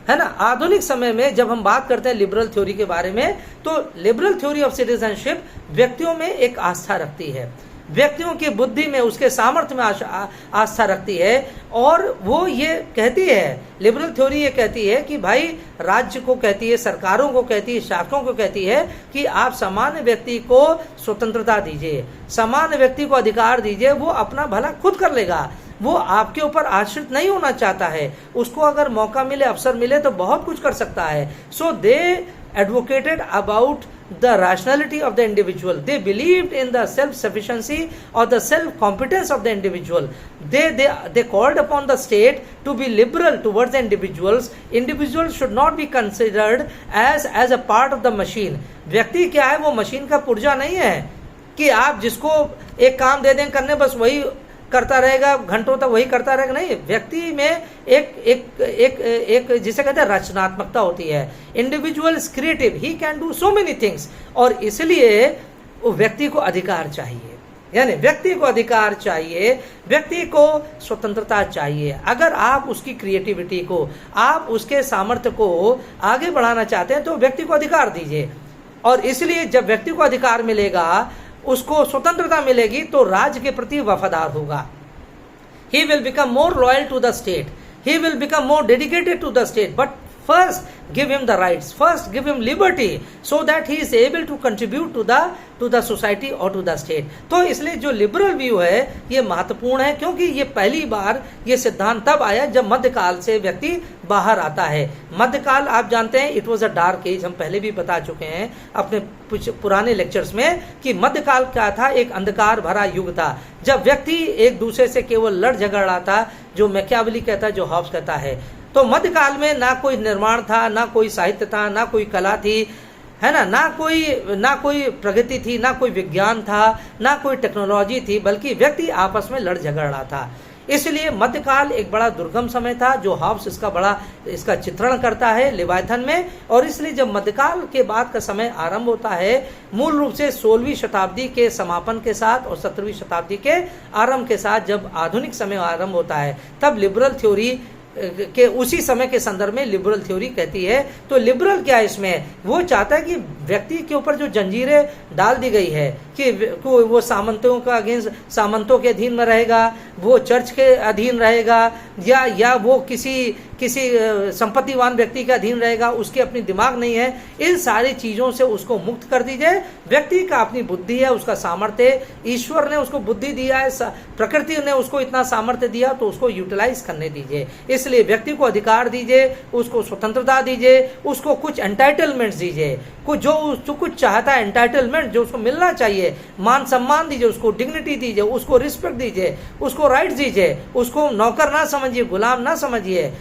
है ना। आधुनिक समय में जब हम बात करते हैं लिबरल थ्योरी के बारे में, तो लिबरल थ्योरी ऑफ सिटीजनशिप व्यक्तियों में एक आस्था रखती है, व्यक्तियों की बुद्धि में, उसके सामर्थ्य में आस्था रखती है। और वो ये कहती है, लिबरल थ्योरी ये कहती है कि भाई राज्य को कहती है, सरकारों को कहती है, शासकों को कहती है कि आप सामान्य व्यक्ति को स्वतंत्रता दीजिए, सामान्य व्यक्ति को अधिकार दीजिए, वो अपना भला खुद कर लेगा, वो आपके ऊपर आश्रित नहीं होना चाहता है, उसको अगर मौका मिले, अवसर मिले तो बहुत कुछ कर सकता है। सो दे advocated about the rationality of the individual. They believed in the self-sufficiency or the self-competence of the individual. They called upon the state to be liberal towards the individuals. Individuals should not be considered as a part of the machine. व्यक्ति क्या है, वो machine का पुर्जा नहीं है कि आप जिसको एक काम दे दें करने, बस वही करता रहेगा, घंटों तक वही करता रहेगा। नहीं, व्यक्ति में एक एक एक एक जिसे कहते हैं रचनात्मकता होती है। Individual is creative, he can do so many things, और इसलिए व्यक्ति को अधिकार चाहिए, यानी व्यक्ति को अधिकार चाहिए, व्यक्ति को स्वतंत्रता चाहिए। अगर आप उसकी क्रिएटिविटी को, आप उसके सामर्थ्य को आगे बढ़ाना चाहते हैं तो व्यक्ति को अधिकार दीजिए। और इसलिए जब व्यक्ति को अधिकार मिलेगा, उसको स्वतंत्रता मिलेगी, तो राज्य के प्रति वफादार होगा। He will become more loyal to the state. He will become more dedicated to the state. But first give him the rights, first give him liberty, so that he is able to contribute to the society or to the state. तो इसलिए जो liberal view है ये महत्वपूर्ण है, क्योंकि ये पहली बार ये सिद्धांत तब आया जब मध्यकाल से व्यक्ति बाहर आता है। मध्यकाल आप जानते हैं, it was a dark age, हम पहले भी बता चुके हैं अपने पुराने लेक्चर्स में कि मध्यकाल क्या था, एक अंधकार भरा युग था, जब व्यक्ति एक दूसरे से केवल लड़ झगड़ रहा था, जो मैकियावेली कहता है, जो हॉब्स कहता है। तो मध्यकाल में ना कोई निर्माण था, ना कोई साहित्य था, ना कोई कला थी, है ना, ना कोई प्रगति थी, ना कोई विज्ञान था, ना कोई टेक्नोलॉजी थी, बल्कि व्यक्ति आपस में लड़ झगड़ रहा था। इसलिए मध्यकाल एक बड़ा दुर्गम समय था, जो हॉब्स इसका चित्रण करता है लेवायथन में। और इसलिए जब मध्यकाल के बाद का समय आरंभ होता है, मूल रूप से 16वीं शताब्दी के समापन के साथ और 17वीं शताब्दी के आरंभ के साथ, जब आधुनिक समय आरंभ होता है, तब लिबरल थ्योरी के उसी समय के संदर्भ में लिबरल थ्योरी कहती है। तो लिबरल क्या है इसमें, वो चाहता है कि व्यक्ति के ऊपर जो जंजीरें डाल दी गई है कि वो सामंतों का अगेंस्ट, सामंतों के अधीन में रहेगा, वो चर्च के अधीन रहेगा, या वो किसी संपत्तिवान व्यक्ति के अधीन रहेगा, उसके अपनी दिमाग नहीं है, इन सारी चीजों से उसको मुक्त कर दीजिए। व्यक्ति का अपनी बुद्धि है, उसका सामर्थ्य, ईश्वर ने उसको बुद्धि दिया है, प्रकृति ने उसको इतना सामर्थ्य दिया, तो उसको यूटिलाइज करने दीजिए। इसलिए व्यक्ति को अधिकार दीजिए, उसको स्वतंत्रता दीजिए, उसको कुछ एंटाइटलमेंट्स दीजिए, जो कुछ चाहता है, एंटाइटलमेंट जो उसको मिलना चाहिए, मान सम्मान दीजिए, उसको डिग्निटी दीजिए, उसको रिस्पेक्ट दीजिए, उसको राइट्स दीजिए, उसको नौकर ना समझिए, गुलाम ना समझिए।